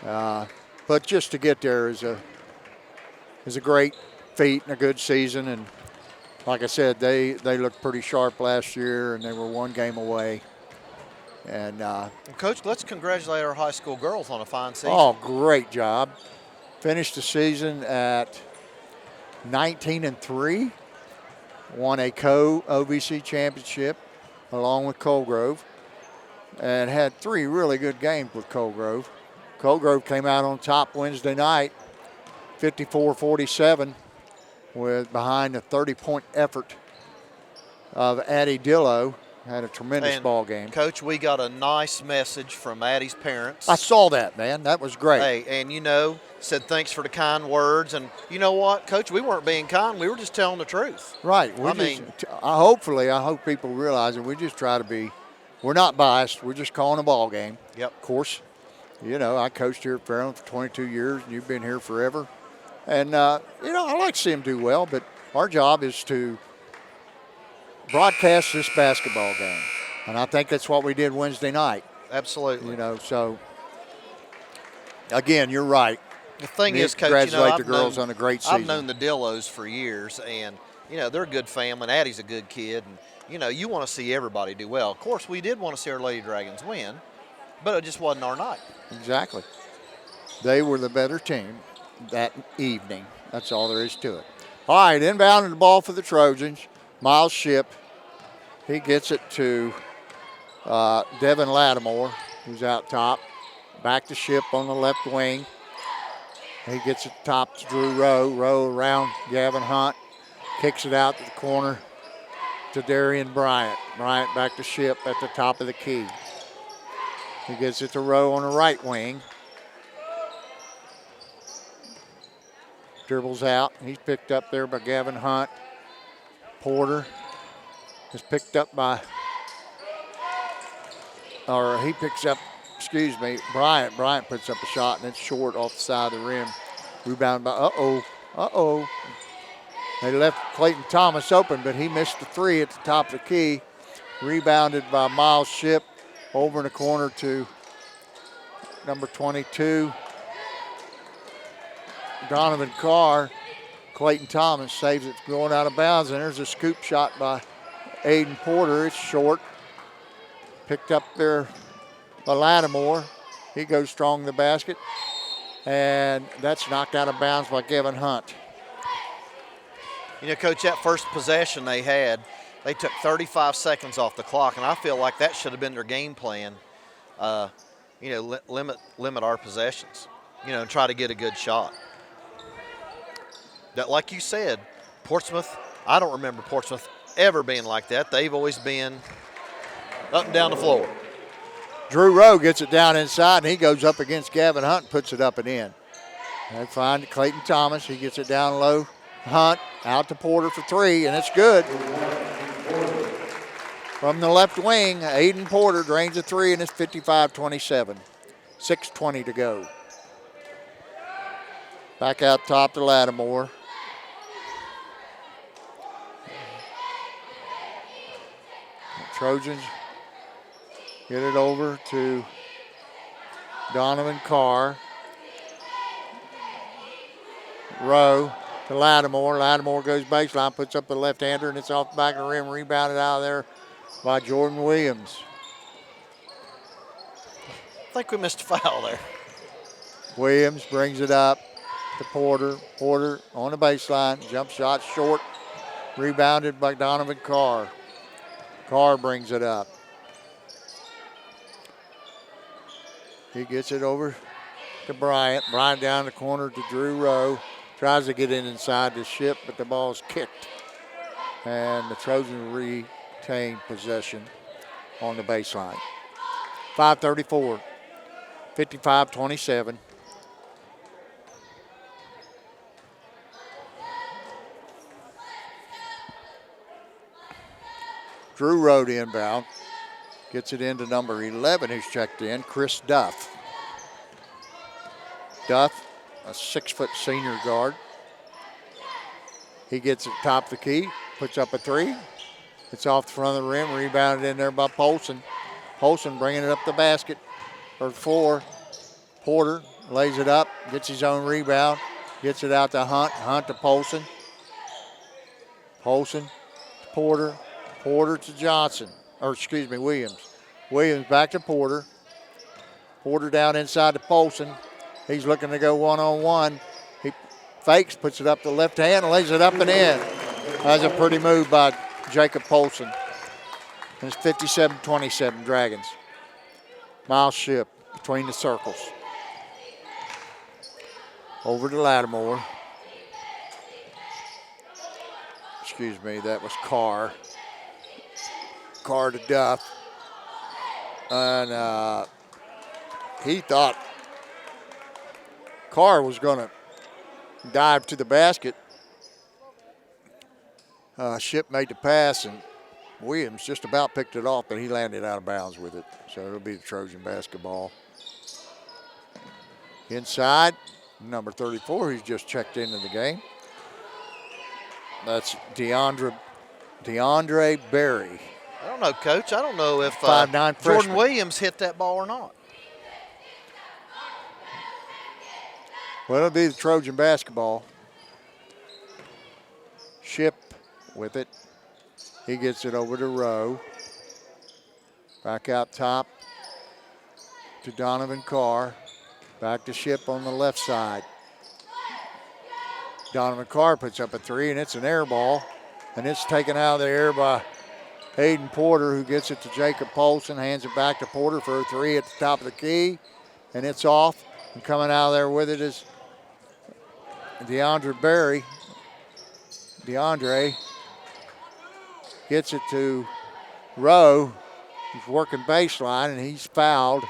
But just to get there is a great feat and a good season. And like I said, they looked pretty sharp last year, and they were 1 game away. And Coach, let's congratulate our high school girls on a fine season. Oh, great job. Finished the season at 19-3. Won a co-OVC championship along with Colgrove, and had 3 really good games with Colgrove. Colgrove came out on top Wednesday night, 54-47, with behind a 30-point effort of Addie Dillo. Had a tremendous And, ball game. Coach, we got a nice message from Addie's parents. I saw that, man. That was great. Hey, and said thanks for the kind words. And you know what, Coach? We weren't being kind. We were just telling the truth. Right. Hopefully, I hope people realize that we just try to be, we're not biased. We're just calling a ball game. Yep. Of course, I coached here at Fairland for 22 years, and you've been here forever. And, I like to see them do well, but our job is to broadcast this basketball game. And I think that's what we did Wednesday night. Absolutely. So, again, you're right. The thing is, Coach, congratulate the girls on a great season. I've known the Dillos for years, and, they're a good family, and Addie's a good kid. And, you want to see everybody do well. Of course, we did want to see our Lady Dragons win, but it just wasn't our night. Exactly. They were the better team that evening. That's all there is to it. All right, inbounding the ball for the Trojans. Miles Ship. He gets it to Devon Lattimore, who's out top. Back to Ship on the left wing. He gets it top to Drew Rowe. Rowe around Gavin Hunt. Kicks it out to the corner to Darian Bryant. Bryant back to Ship at the top of the key. He gets it to Rowe on the right wing. Dribbles out. He's picked up there by Gavin Hunt. Porter is picked up by, Bryant. Bryant puts up a shot, and it's short off the side of the rim. Rebounded by, They left Clayton Thomas open, but he missed the three at the top of the key. Rebounded by Miles Ship over in the corner to number 22, Donovan Carr. Clayton Thomas saves it going out of bounds, and there's a scoop shot by Aiden Porter. It's short. Picked up there by Lattimore. He goes strong in the basket, and that's knocked out of bounds by Gavin Hunt. Coach, that first possession they had, they took 35 seconds off the clock, and I feel like that should have been their game plan. Limit our possessions, and try to get a good shot. That, like you said, Portsmouth, I don't remember Portsmouth ever being like that. They've always been up and down the floor. Drew Rowe gets it down inside, and he goes up against Gavin Hunt and puts it up and in. They find Clayton Thomas. He gets it down low. Hunt out to Porter for three, and it's good. From the left wing, Aiden Porter drains a three, and it's 55-27. 6:20 to go. Back out top to Lattimore. Trojans get it over to Donovan Carr. Rowe to Lattimore. Lattimore goes baseline, puts up the left-hander, and it's off the back of the rim, rebounded out of there by Jordan Williams. I think we missed a foul there. Williams brings it up to Porter. Porter on the baseline, jump shot short, rebounded by Donovan Carr. Carr brings it up. He gets it over to Bryant. Bryant down the corner to Drew Rowe. Tries to get in inside the Ship, but the ball's kicked. And the Trojans retain possession on the baseline. 5:34, 55-27. Drew Rowe inbound. Gets it into number 11 who's checked in, Chris Duff. Duff, a 6-foot senior guard. He gets it top of the key, puts up a three. It's off the front of the rim, rebounded in there by Polson. Polson bringing it up the basket or floor. Porter lays it up, gets his own rebound, gets it out to Hunt. Hunt to Polson. Polson to Porter. Porter to Williams. Williams back to Porter. Porter down inside to Polson. He's looking to go one-on-one. He fakes, puts it up the left hand, lays it up and in. That's a pretty move by Jacob Polson. And it's 57-27 Dragons. Miles Ship between the circles. Over to Lattimore. That was Carr. Carr to Duff. And he thought Carr was going to dive to the basket. Ship made the pass, and Williams just about picked it off, but he landed out of bounds with it. So it'll be the Trojan basketball. Inside, number 34, he's just checked into the game. That's DeAndre Berry. I don't know, Coach. I don't know if 5'9" Jordan freshman. Williams hit that ball or not. Well, it'll be the Trojan basketball. Ship with it. He gets it over to Rowe. Back out top to Donovan Carr. Back to Ship on the left side. Donovan Carr puts up a three, and it's an air ball. And it's taken out of the air by Hayden Porter, who gets it to Jacob Polson, hands it back to Porter for a three at the top of the key. And it's off. And coming out of there with it is DeAndre Berry. DeAndre gets it to Rowe. He's working baseline, and he's fouled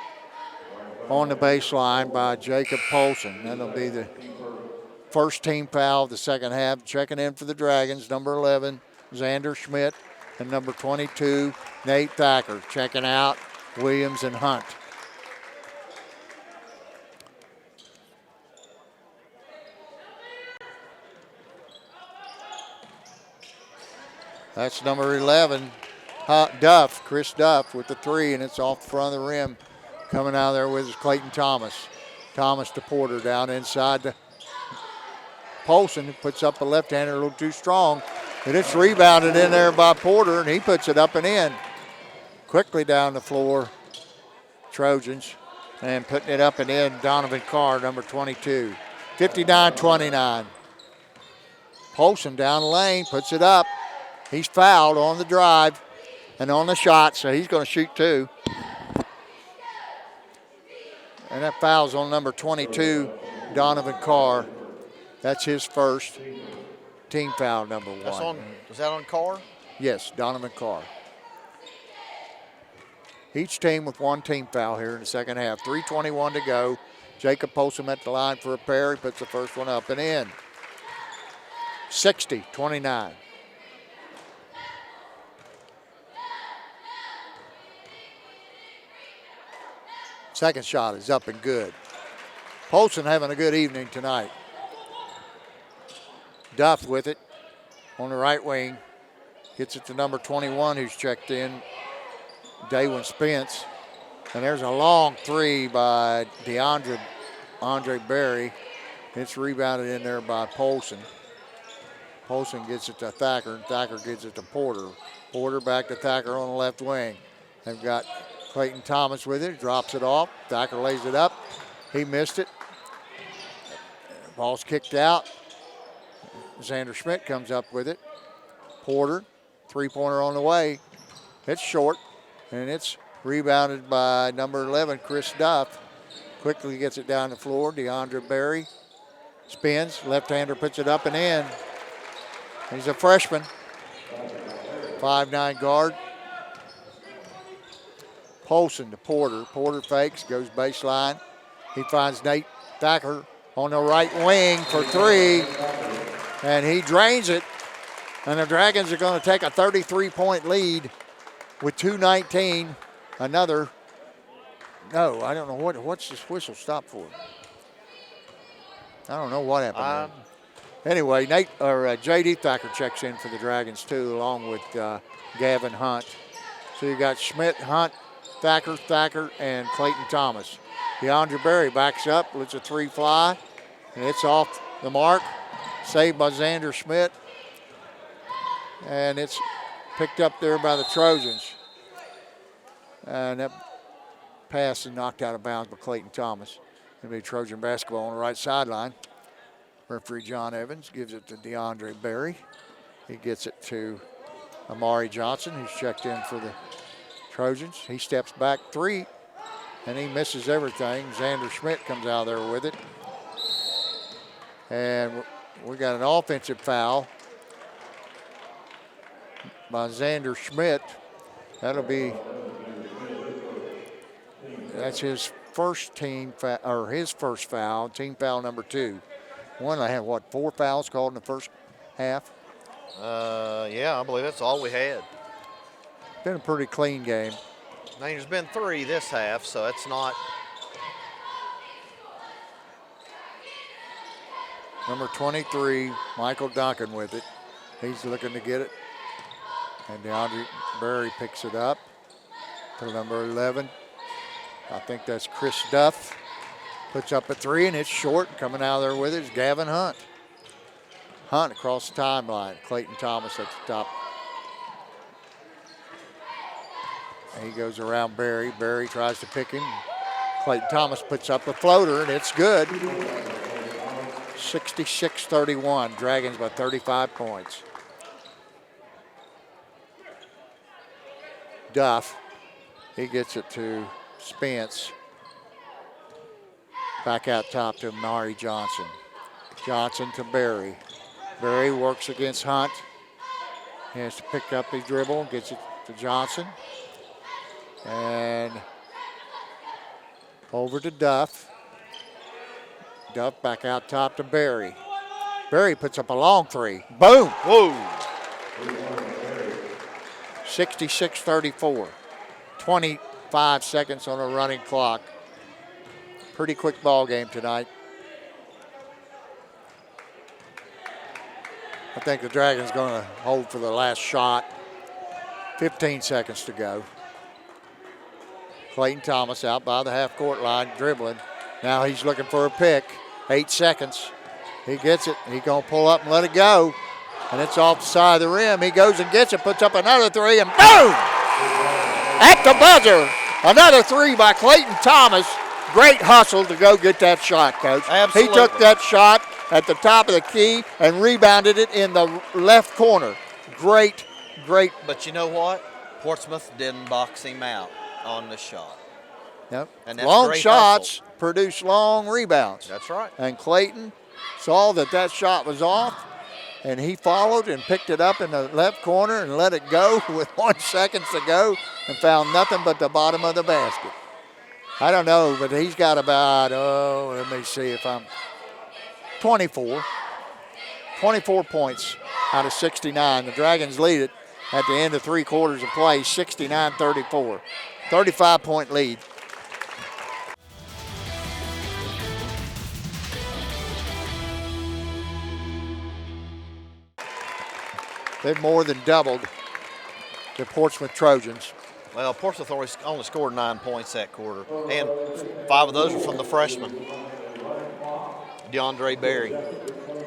on the baseline by Jacob Polson. That'll be the first team foul of the second half. Checking in for the Dragons, number 11, Xander Schmidt, and number 22, Nate Thacker. Checking out, Williams and Hunt. That's number 11, Duff, Chris Duff with the three, and it's off the front of the rim. Coming out of there with is Clayton Thomas. Thomas to Porter down inside to Polson, who puts up a left-hander a little too strong. And it's rebounded in there by Porter, and he puts it up and in. Quickly down the floor, Trojans, and putting it up and in, Donovan Carr, number 22. 59-29. Polson down the lane, puts it up. He's fouled on the drive and on the shot, so he's going to shoot two. And that foul's on number 22, Donovan Carr. That's his first team foul, number one. Is that on Carr? Yes, Donovan Carr. Each team with one team foul here in the second half. 3:21 to go. Jacob Polson at the line for a pair. He puts the first one up and in. 60-29. Second shot is up and good. Polson having a good evening tonight. Duff with it on the right wing. Gets it to number 21 who's checked in, Daywin Spence. And there's a long three by Andre Berry. It's rebounded in there by Polson. Polson gets it to Thacker, and Thacker gets it to Porter. Porter back to Thacker on the left wing. They've got Clayton Thomas with it, drops it off. Thacker lays it up. He missed it. Ball's kicked out. Xander Schmidt comes up with it. Porter, three-pointer on the way. It's short, and it's rebounded by number 11, Chris Duff. Quickly gets it down the floor. DeAndre Berry spins. Left-hander puts it up and in. He's a freshman. 5'9" guard. Polson to Porter. Porter fakes, goes baseline. He finds Nate Thacker on the right wing for three, and he drains it. And the Dragons are going to take a 33-point lead with 2:19. Another, no, I don't know what's this whistle stop for. I don't know what happened there. Anyway, J.D. Thacker checks in for the Dragons too, along with Gavin Hunt. So you got Schmidt, Hunt, Thacker, and Clayton Thomas. DeAndre Berry backs up, lets a three fly, and it's off the mark. Saved by Xander Schmidt. And it's picked up there by the Trojans. And that pass is knocked out of bounds by Clayton Thomas. It'll be Trojan basketball on the right sideline. Referee John Evans gives it to DeAndre Berry. He gets it to Amari Johnson, who's checked in for the Trojans. He steps back three, and he misses everything. Xander Schmidt comes out there with it. And we got an offensive foul by Xander Schmidt. That's his first his first foul, team foul number 2. I had 4 fouls called in the first half? Yeah, I believe that's all we had. Been a pretty clean game. I mean, there's been 3 this half, so it's not. Number 23, Michael Duncan with it. He's looking to get it. And DeAndre Berry picks it up to number 11. I think that's Chris Duff. Puts up a 3, and it's short. Coming out of there with it is Gavin Hunt. Hunt across the timeline. Clayton Thomas at the top. And he goes around Berry. Berry tries to pick him. Clayton Thomas puts up a floater, and it's good. 66-31. Dragons by 35 points. Duff. He gets it to Spence. Back out top to Mari Johnson. Johnson to Berry. Berry works against Hunt. He has to pick up his dribble, gets it to Johnson. And over to Duff. Duff back out top to Berry. Berry puts up a long 3. Boom! Whoa! 66-34. 25 seconds on a running clock. Pretty quick ball game tonight. I think the Dragons going to hold for the last shot. 15 seconds to go. Clayton Thomas out by the half-court line, dribbling. Now he's looking for a pick. 8 seconds. He gets it. He's going to pull up and let it go. And it's off the side of the rim. He goes and gets it, puts up another 3, and boom! At the buzzer. Another 3 by Clayton Thomas. Great hustle to go get that shot, Coach. Absolutely. He took that shot at the top of the key and rebounded it in the left corner. Great. But you know what? Portsmouth didn't box him out on the shot. Yep. And that's long great shots hustle. produce long rebounds. That's right. And Clayton saw that shot was off, and he followed and picked it up in the left corner and let it go with 1 second to go and found nothing but the bottom of the basket. I don't know, but he's got about, let me see if I'm 24. 24 points out of 69. The Dragons lead it at the end of 3 quarters of play, 69-34. 35-point lead. They've more than doubled the Portsmouth Trojans. Well, Portsmouth only scored 9 points that quarter, and 5 of those were from the freshman, DeAndre Berry.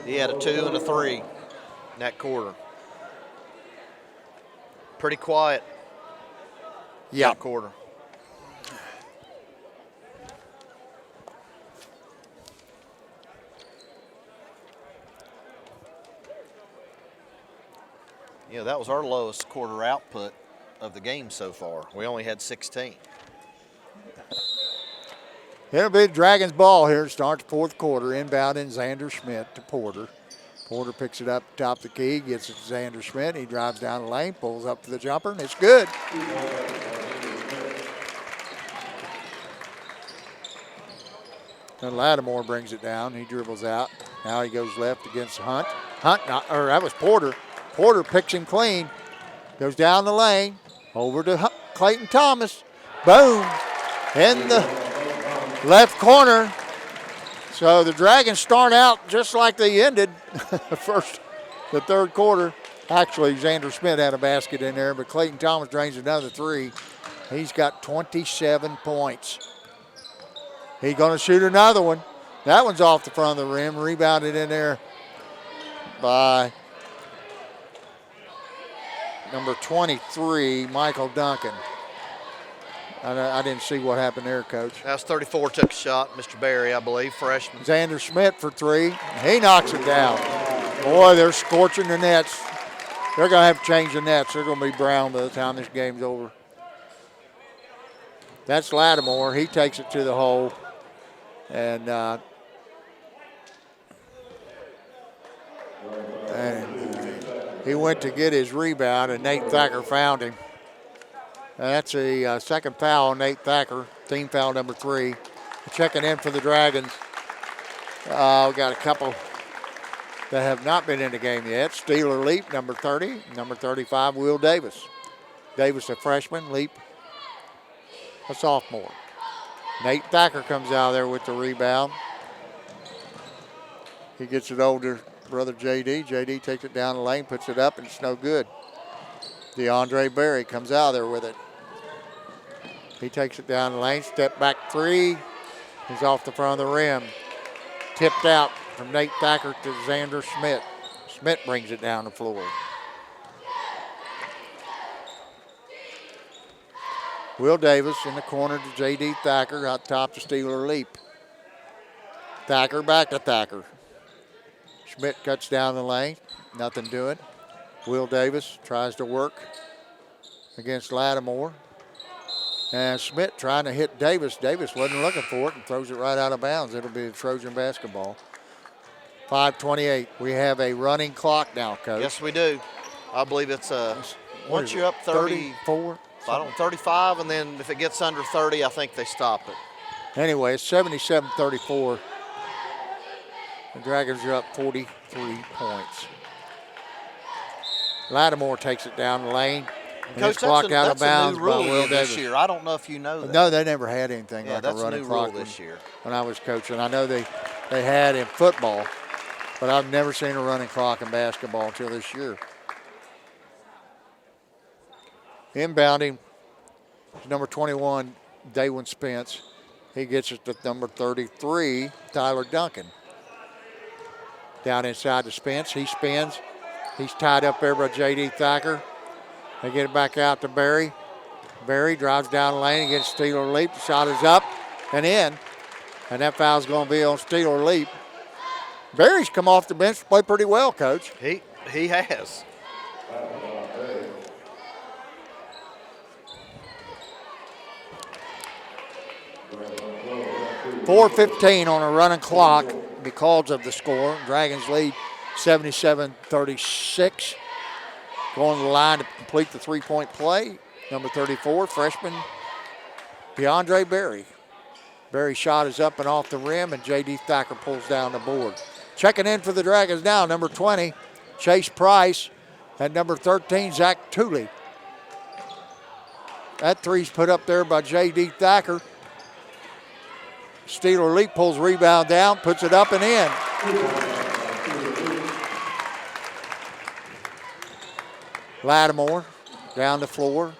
He had a 2 and a 3 in that quarter. Pretty quiet. Yeah. That quarter. Yeah, that was our lowest quarter output of the game so far. We only had 16. It'll be Dragons ball here. Starts 4th quarter. Inbound in Xander Schmidt to Porter. Porter picks it up top the key, gets it to Xander Schmidt. He drives down the lane, pulls up for the jumper, and it's good. And Lattimore brings it down. He dribbles out. Now he goes left against Hunt. That was Porter. Porter picks him clean. Goes down the lane. Over to Clayton Thomas. Boom. In the left corner. So the Dragons start out just like they ended the 3rd quarter. Actually, Xander Smith had a basket in there, but Clayton Thomas drains another 3. He's got 27 points. He's going to shoot another one. That one's off the front of the rim. Rebounded in there by number 23, Michael Duncan. I didn't see what happened there, Coach. That's 34 took a shot, Mr. Berry, I believe, freshman. Xander Schmidt for 3. He knocks it down. Boy, they're scorching the nets. They're going to have to change the nets. They're going to be brown by the time this game's over. That's Lattimore. He takes it to the hole. And he went to get his rebound, and Nate Thacker found him. That's a second foul on Nate Thacker, team foul number 3. Checking in for the Dragons. We got a couple that have not been in the game yet. Steeler Leap, number 30. Number 35, Will Davis. Davis, a freshman. Leap, a sophomore. Nate Thacker comes out there with the rebound. He gets it over to brother J.D. J.D. takes it down the lane, puts it up, and it's no good. DeAndre Berry comes out there with it. He takes it down the lane, step back 3. He's off the front of the rim. Tipped out from Nate Thacker to Xander Schmidt. Schmidt brings it down the floor. Will Davis in the corner to J.D. Thacker, out top to Steeler Leap. Thacker back to Thacker. Schmidt cuts down the lane, nothing doing. Will Davis tries to work against Lattimore. And Schmidt trying to hit Davis. Davis wasn't looking for it and throws it right out of bounds. It'll be Trojan basketball. 5:28. We have a running clock now, Coach. Yes, we do. I believe it's once you're up 34. I don't 35, and then if it gets under 30, I think they stop it. Anyway, it's 77-34. The Dragons are up 43 points. Lattimore takes it down the lane. And Coach, it's blocked out of bounds a new rule by Will this Davis. year. I don't know if you know that. No, they never had anything like a that's running a new clock rule this year. when I was coaching. I know they had in football, but I've never seen a running clock in basketball until this year. Inbounding, number 21, Daywin Spence. He gets it to number 33, Tyler Duncan. Down inside to Spence. He spins. He's tied up there by J.D. Thacker. They get it back out to Berry. Berry drives down the lane against Steeler Leap. The shot is up and in. And that foul's going to be on Steeler Leap. Berry's come off the bench to play pretty well, Coach. He has. 4:15 on a running clock because of the score. Dragons lead 77-36. Going to the line to complete the three-point play. Number 34, freshman DeAndre Berry. Berry's shot is up and off the rim, and J.D. Thacker pulls down the board. Checking in for the Dragons now, number 20, Chase Price, and number 13, Zach Tooley. That three's put up there by J.D. Thacker. Steeler Leap pulls rebound down, puts it up and in. Lattimore down the floor.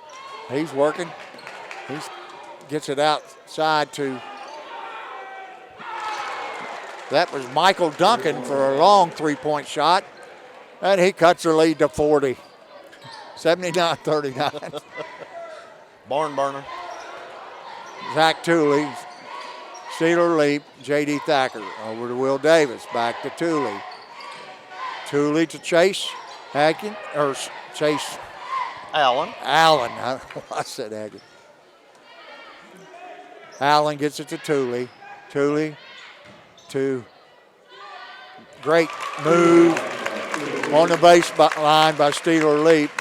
He's working. He gets it outside to, that was Michael Duncan for a long three-point shot. And he cuts the lead to 40. 79-39. Barn burner. Zach Tooley, Steeler Leap, J.D. Thacker. Over to Will Davis, back to Tooley. Tooley to Chase Hagen, or Chase Allen. I said Hagen. Allen gets it to Tooley. Tooley to, great move on the baseline by Steeler Leap.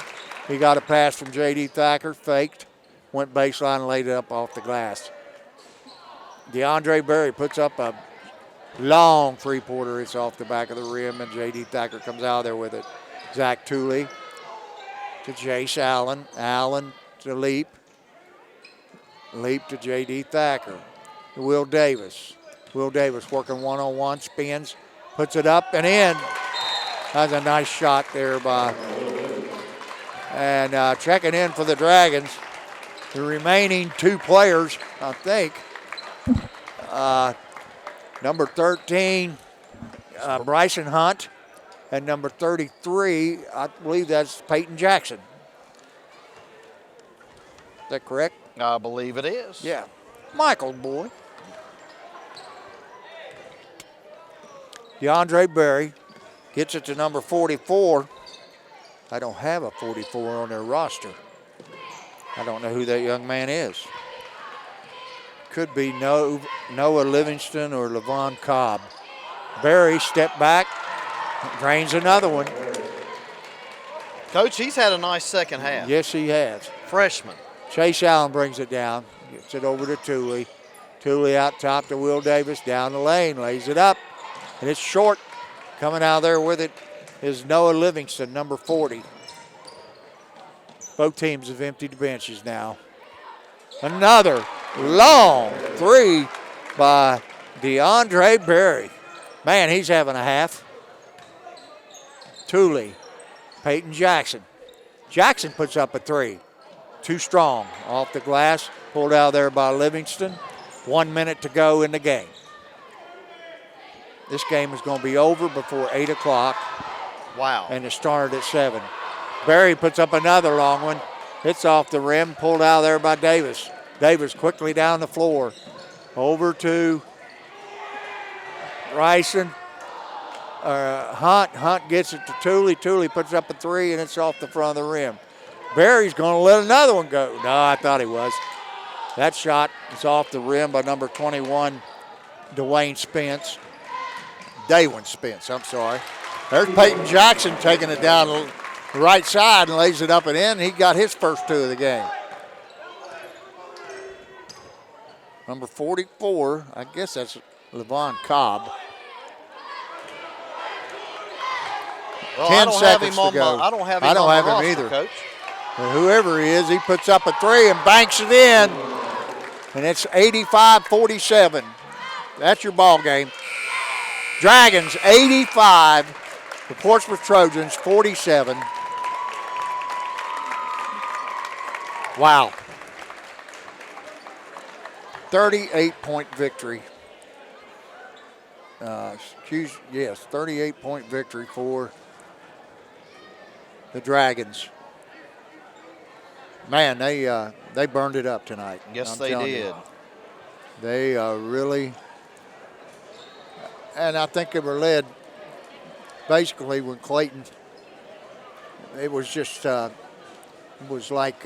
He got a pass from J.D. Thacker, faked, went baseline and laid it up off the glass. DeAndre Berry puts up a long three-pointer. It's off the back of the rim, and J.D. Thacker comes out there with it. Zach Tooley to Jace Allen. Allen to Leap. Leap to J.D. Thacker. To Will Davis. Will Davis working one-on-one, spins, puts it up and in. That's a nice shot there by. And checking in for the Dragons, the remaining two players, I think. Number 13, Bryson Hunt, and number 33, I believe that's Peyton Jackson. Is that correct? I believe it is. Yeah. Michael, boy. DeAndre Berry gets it to number 44. I don't have a 44 on their roster. I don't know who that young man is. Could be Noah Livingston or Levon Cobb. Berry step back, drains another one. Coach, he's had a nice second half. Yes, he has. Freshman. Chase Allen brings it down. Gets it over to Tooley. Tooley out top to Will Davis. Down the lane. Lays it up. And it's short. Coming out there with it is Noah Livingston, number 40. Both teams have emptied the benches now. Another long three by DeAndre Berry. Man, he's having a half. Tooley, Peyton Jackson. Jackson puts up a three. Too strong. Off the glass. Pulled out there by Livingston. 1 minute to go in the game. This game is going to be over before 8 o'clock. Wow. And it started at 7. Berry puts up another long one. It's off the rim. Pulled out there by Davis. Davis quickly down the floor. Over to Bryson. Hunt. Hunt gets it to Tooley. Tooley puts up a three, and it's off the front of the rim. Barry's going to let another one go. No, I thought he was. That shot is off the rim by number 21, Daywin Spence, I'm sorry. There's Peyton Jackson taking it down the right side and lays it up and in. He got his first two of the game. Number 44, I guess that's Levon Cobb. Well, 10 I don't seconds have him to go. I don't have him I don't on have the him roster, either. Coach. And whoever he is, he puts up a three and banks it in. And it's 85-47. That's your ball game. Dragons 85, the Portsmouth Trojans 47. Wow. 38-point victory. 38-point victory for the Dragons. Man, they burned it up tonight. Yes, I'm they telling did. you. They really, and I think they were led basically when Clayton. It was just, it was like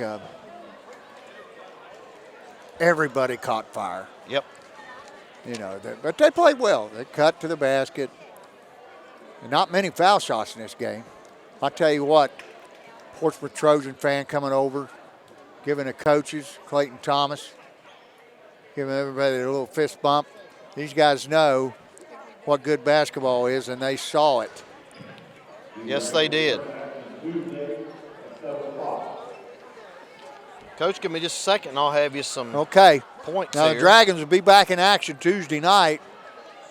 everybody caught fire. Yep. You know, but they played well. They cut to the basket. And not many foul shots in this game. I'll tell you what, Portsmouth Trojan fan coming over, giving the coaches, Clayton Thomas, giving everybody a little fist bump. These guys know what good basketball is, and they saw it. Yes, they did. Coach, give me just a second, and I'll have you some Okay. points Now, here. the Dragons will be back in action Tuesday night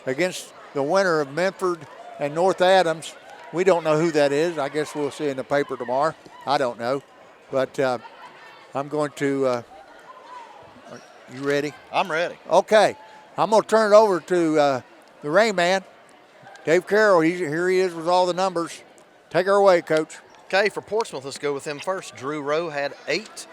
against the winner of Medford and North Adams. We don't know who that is. I guess we'll see in the paper tomorrow. I don't know. But I'm going to you ready? I'm ready. Okay. I'm going to turn it over to the Rain Man, Dave Carroll. Here he is with all the numbers. Take her away, Coach. Okay, for Portsmouth, let's go with him first. Drew Rowe had 8.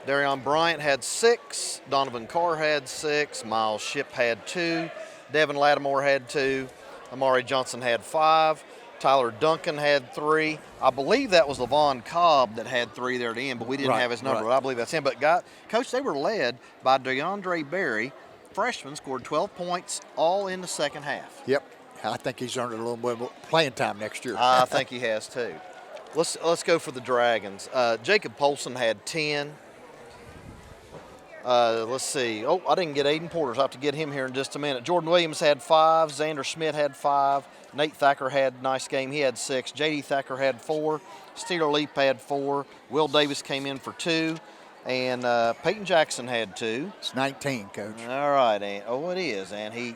Darian Bryant had 6. Donovan Carr had 6. Miles Shipp had 2. Devon Lattimore had 2. Amari Johnson had 5. Tyler Duncan had 3. I believe that was Levon Cobb that had 3 there at the end, but we didn't have his number. Right. I believe that's him. But, Coach, they were led by DeAndre Berry. Freshman, scored 12 points all in the second half. Yep. I think he's earned a little bit more playing time next year. I think he has too. Let's go for the Dragons. Jacob Polson had 10. Let's see. Oh, I didn't get Aiden Porter. I'll have to get him here in just a minute. Jordan Williams had 5. Xander Schmidt had 5. Nate Thacker had a nice game. He had 6. J.D. Thacker had 4. Steeler Leap had 4. Will Davis came in for 2. And Peyton Jackson had 2. It's 19, Coach. All right. And, it is. And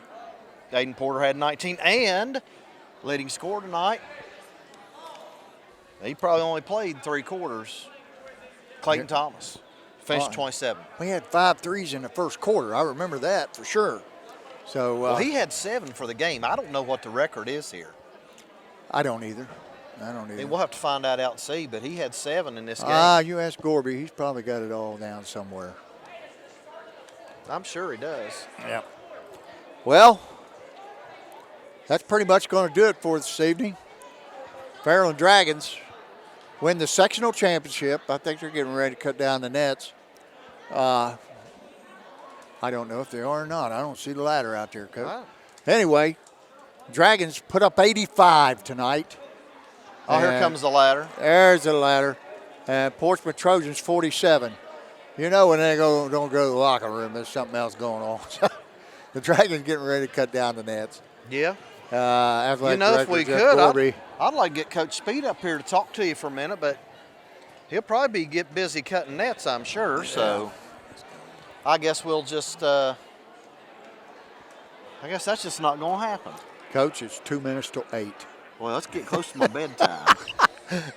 Aiden Porter had 19. And leading scorer tonight, he probably only played 3 quarters. Clayton Thomas finished 27. We had 5 threes in the first quarter. I remember that for sure. So Well, he had 7 for the game. I don't know what the record is here. I don't either. We'll have to find out and see, but he had 7 in this game. You ask Gorby. He's probably got it all down somewhere. I'm sure he does. Yeah. Well, that's pretty much going to do it for this evening. Fairland Dragons win the sectional championship. I think they're getting ready to cut down the nets. I don't know if they are or not. I don't see the ladder out there, Coach. Wow. Anyway, Dragons put up 85 tonight. Oh, here And comes the ladder. There's the ladder. and Portsmouth Trojans 47. You know when they don't go to the locker room, there's something else going on. The Dragons getting ready to cut down the nets. Yeah. Athletic You know, if Director we Jeff could, Gorby. I'd like to get Coach Speed up here to talk to you for a minute, but he'll probably get busy cutting nets, I'm sure. So I guess we'll just, I guess that's just not going to happen. Coach, it's 2 minutes till 8. Well, let's get close to my bedtime.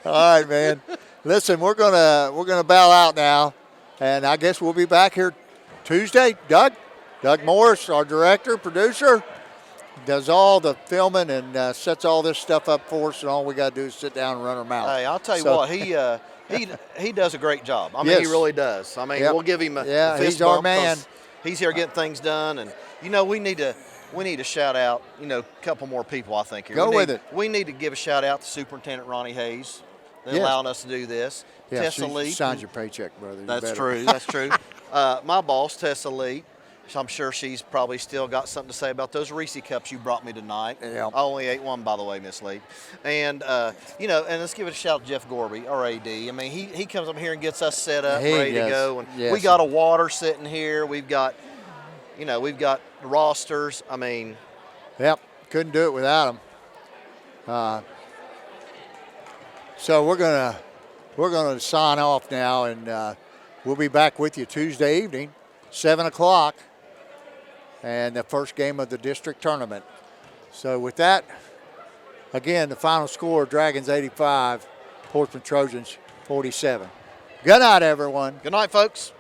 All right, man. Listen, we're gonna bow out now, and I guess we'll be back here Tuesday. Doug Morris, our director, producer, does all the filming and sets all this stuff up for us, and all we got to do is sit down and run our mouth. Hey, I'll tell you what, he does a great job. I mean, Yes. he really does. I mean, Yep. we'll give him a fist he's our bump 'cause man. He's here getting things done, and you know we need to shout out a couple more people. I think here. Go with it. We need to give a shout out to Superintendent Ronnie Hayes, for Yes. allowing us to do this. Yeah, Tessa she Lee. signs your paycheck, brother. You That's better. true. That's true. My boss, Tessa Lee. I'm sure she's probably still got something to say about those Reese cups you brought me tonight. Yeah. I only ate one, by the way, Miss Lee. And, and let's give it a shout out to Jeff Gorby, our AD. I mean, he comes up here and gets us set up, He ready does. to go. And Yes. we got a water sitting here. We've got rosters. I mean, Yep, couldn't do it without him. So we're gonna sign off now, and we'll be back with you Tuesday evening, 7 o'clock, and the first game of the district tournament. So with that, again, the final score: Dragons 85, Portsmouth Trojans 47. Good night, everyone. good night, folks.